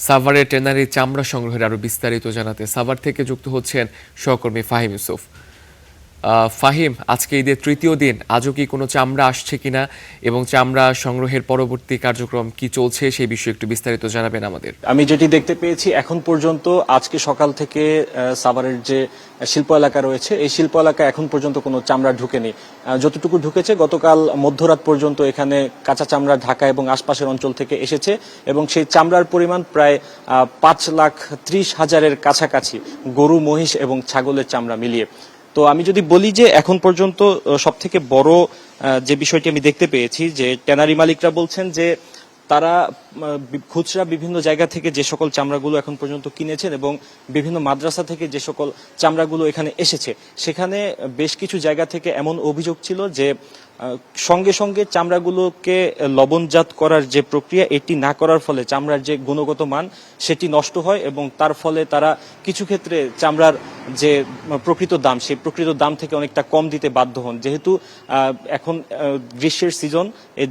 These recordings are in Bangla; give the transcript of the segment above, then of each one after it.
সাভারের ট্যানারির চামড়া সংগ্রহের আরো বিস্তারিত জানাতে সাভার থেকে যুক্ত হচ্ছেন সহকর্মী ফাহিম ইউসুফ। ফাহিম, আজকে ঈদের তৃতীয় দিন, আজও কি কোনো চামড়া আসছে কিনা এবং চামড়া সংগ্রহের পরবর্তী কার্যক্রম কি চলছে সেই বিষয়ে একটু বিস্তারিত জানাবেন আমাদের। আমি যেটি দেখতে পেয়েছি এখন পর্যন্ত আজকে সকাল থেকে সাভারের যে শিল্প এলাকা রয়েছে এই শিল্প এলাকায় এখন পর্যন্ত কোনো চামড়া ঢুকেনি। যতটুকু ঢুকেছে গতকাল মধ্যরাত পর্যন্ত এখানে কাঁচা চামড়া ঢাকা এবং আশপাশের অঞ্চল থেকে এসেছে এবং সেই চামড়ার পরিমাণ প্রায় 5,30,000-এর কাছাকাছি, গরু, মহিষ এবং ছাগলের চামড়া মিলিয়ে। তো আমি যদি বলি যে এখন পর্যন্ত সব থেকে বড় যে বিষয়টি আমি দেখতে পেয়েছি যে ট্যানারি মালিকরা বলছেন যে তারা খুচরা বিভিন্ন জায়গা থেকে যে সকল চামড়াগুলো এখন পর্যন্ত কিনেছেন এবং বিভিন্ন মাদ্রাসা থেকে যে সকল চামড়াগুলো এখানে এসেছে সেখানে বেশ কিছু জায়গা থেকে এমন অভিযোগ ছিল যে সঙ্গে সঙ্গে চামড়াগুলোকে লবণজাত করার যে প্রক্রিয়া এটি না করার ফলে চামড়ার যে গুণগত মান সেটি নষ্ট হয় এবং তার ফলে তারা কিছু ক্ষেত্রে চামড়ার যে প্রকৃত দাম সেই প্রকৃত দাম থেকে অনেকটা কম দিতে বাধ্য হন। যেহেতু এখন গ্রীষ্মের সিজন,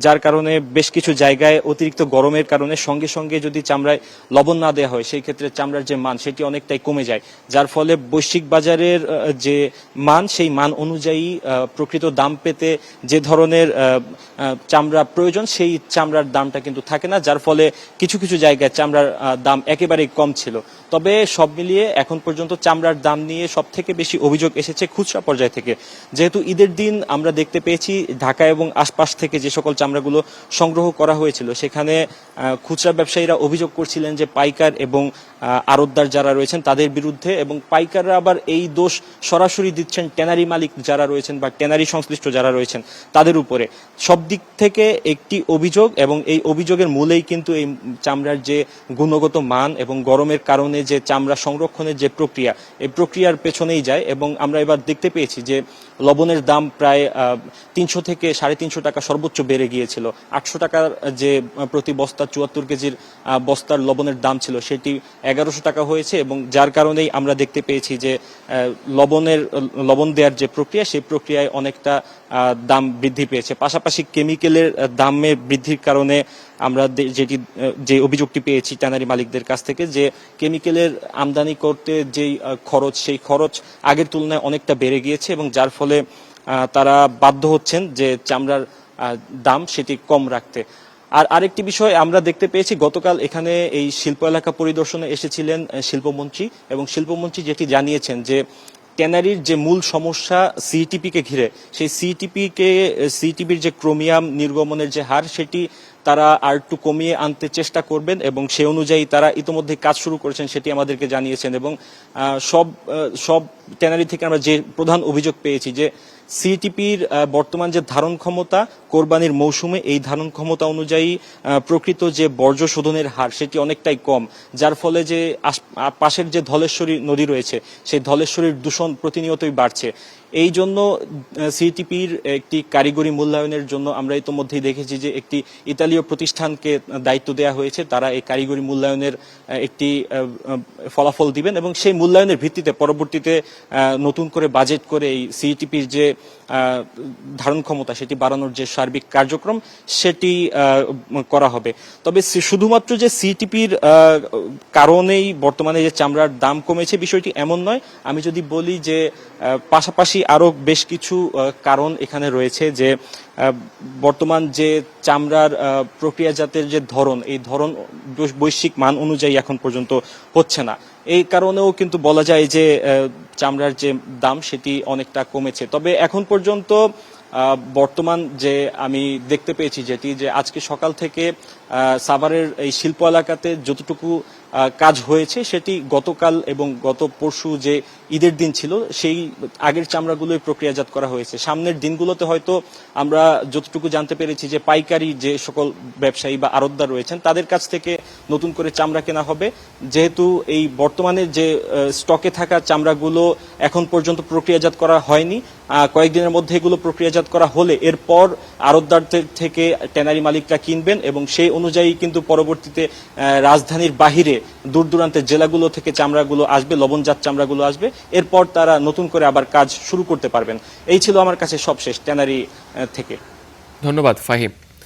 যার কারণে বেশ কিছু জায়গায় অতিরিক্ত গরমের কারণে সঙ্গে সঙ্গে যদি চামড়ায় লবণ না দেওয়া হয় সেই ক্ষেত্রে চামড়ার যে মান সেটি অনেকটাই কমে যায়, যার ফলে বৈশ্বিক বাজারের যে মান সেই মান অনুযায়ী প্রকৃত দাম পেতে যে ধরনের চামড়া প্রয়োজন সেই চামড়ার দামটা কিন্তু থাকে না, যার ফলে কিছু কিছু জায়গায় চামড়ার দাম একেবারেই কম ছিল। তবে সব মিলিয়ে এখন পর্যন্ত চামড়ার দাম নিয়ে সব থেকে বেশি অভিযোগ এসেছে খুচরা পর্যায় থেকে। যেহেতু ঈদের দিন আমরা দেখতে পেয়েছি ঢাকা এবং আশপাশ থেকে যে সকল চামড়াগুলো সংগ্রহ করা হয়েছিল সেখানে খুচরা ব্যবসায়ীরা অভিযোগ করছিলেন যে পাইকার এবং আড়তদার যারা রয়েছেন তাদের বিরুদ্ধে, এবং পাইকাররা আবার এই দোষ সরাসরি দিচ্ছেন ট্যানারি মালিক যারা রয়েছেন বা ট্যানারি সংশ্লিষ্ট যারা রয়েছেন তাদের উপরে। সব দিক থেকে একটি অভিযোগ এবং এই অভিযোগের মূলেই কিন্তু এই চামড়ার যে গুণগত মান এবং গরমের কারণে যে চামড়া সংরক্ষণের যে প্রক্রিয়া এই প্রক্রিয়ার পেছনেই যায়। এবং আমরা এবার দেখতে পেয়েছি যে লবণের দাম প্রায় 300 থেকে 350 টাকা সর্বোচ্চ বেড়ে গিয়েছিল। 800 টাকার যে প্রতি বস্তা 74 কেজির বস্তার লবণের দাম ছিল সেটি 1100 টাকা হয়েছে, এবং যার কারণেই আমরা দেখতে পেয়েছি যে লবণ দেওয়ার যে প্রক্রিয়া সেই প্রক্রিয়ায় অনেকটা দাম বৃদ্ধি পেয়েছে। পাশাপাশি কেমিক্যালের দামে বৃদ্ধির কারণে আমরা যে অভিযোগটি পেয়েছি ট্যানারি মালিকদের কাছ থেকে যে কেমিক্যালের আমদানি করতে যেই খরচ সেই খরচ আগের তুলনায় অনেকটা বেড়ে গিয়েছে এবং যার ফলে তারা বাধ্য হচ্ছেন যে চামড়ার দাম সেটি কম রাখতে। আর আরেকটি বিষয় আমরা দেখতে পেয়েছি গতকাল এখানে এই শিল্প এলাকা পরিদর্শনে এসেছিলেন শিল্পমন্ত্রী, এবং শিল্পমন্ত্রী যেটি জানিয়েছেন যে ট্যানারির যে মূল সমস্যা সিইটিপিকে ঘিরে, সেই সিইটিপির যে ক্রোমিয়াম নির্গমনের যে হার সেটি তারা আর একটু কমিয়ে আনতে চেষ্টা করবেন এবং সে অনুযায়ী তারা ইতিমধ্যে কাজ শুরু করেছেন সেটি আমাদেরকে জানিয়েছেন। এবং সব ট্যানারি থেকে আমরা যে প্রধান অভিযোগ পেয়েছি যে সিইটিপির বর্তমান যে ধারণ ক্ষমতা কোরবানির মৌসুমে এই ধারণ ক্ষমতা অনুযায়ী প্রকৃত যে বর্জ্য শোধনের হার সেটি অনেকটাই কম, যার ফলে যে পাশের যে ধলেশ্বরী নদী রয়েছে সেই ধলেশ্বরীর দূষণ প্রতিনিয়তই বাড়ছে। এই জন্য সিইটিপির একটি কারিগরি মূল্যায়নের জন্য আমরা ইতিমধ্যেই দেখেছি যে একটি ইতালীয় প্রতিষ্ঠানকে দায়িত্ব দেওয়া হয়েছে, তারা এই কারিগরি মূল্যায়নের একটি ফলাফল দিবেন এবং সেই মূল্যায়নের ভিত্তিতে পরবর্তীতে নতুন করে বাজেট করে এই সিইটিপির যে ধারণ ক্ষমতা সেটি বাড়ানোর যে সার্বিক কার্যক্রম সেটি করা হবে। তবে শুধুমাত্র যে সিইটিপির কারণেই বর্তমানে যে চামড়ার দাম কমেছে বিষয়টি এমন নয়। আমি যদি বলি যে পাশাপাশি আরো বেশ কিছু কারণ এখানে রয়েছে, যে বর্তমান যে চামড়ার প্রক্রিয়াজাতের যে ধরন এই ধরন বৈশ্বিক মান অনুযায়ী এখন পর্যন্ত হচ্ছে না। এই কারণেও কিন্তু বলা যায় যে চামড়ার যে দাম সেটি অনেকটা কমেছে। তবে এখন পর্যন্ত বর্তমান যে আমি দেখতে পেয়েছি যেটি যে আজকে সকাল থেকে সাভারের এই শিল্প এলাকাতে যতটুকু কাজ হয়েছে সেটি গতকাল এবং গত পরশু যে ঈদের দিন ছিল সেই আগের চামড়াগুলোই প্রক্রিয়াজাত করা হয়েছে। সামনের দিনগুলোতে হয়তো আমরা যতটুকু জানতে পেরেছি যে পাইকারি যে সকল ব্যবসায়ী বা আড়তদার রয়েছেন তাদের কাছ থেকে নতুন করে চামড়া কেনা হবে, যেহেতু এই বর্তমানে যে স্টকে থাকা চামড়াগুলো এখন পর্যন্ত প্রক্রিয়াজাত করা হয়নি। কয়েকদিনের মধ্যে এগুলো প্রক্রিয়াজাত করা হলে এরপর আড়তদারদের থেকে ট্যানারি মালিকরা কিনবেন এবং সেই অনুযায়ী কিন্তু পরবর্তীতে রাজধানীর বাহিরে দূর দূরান্তের জেলাগুলো থেকে চামড়াগুলো আসবে, লবণজাত চামড়াগুলো আসবে, এরপর তারা নতুন করে আবার কাজ শুরু করতে পারবেন। এই ছিল আমার কাছে সবশেষ ট্যানারি থেকে। ধন্যবাদ ফাহিম।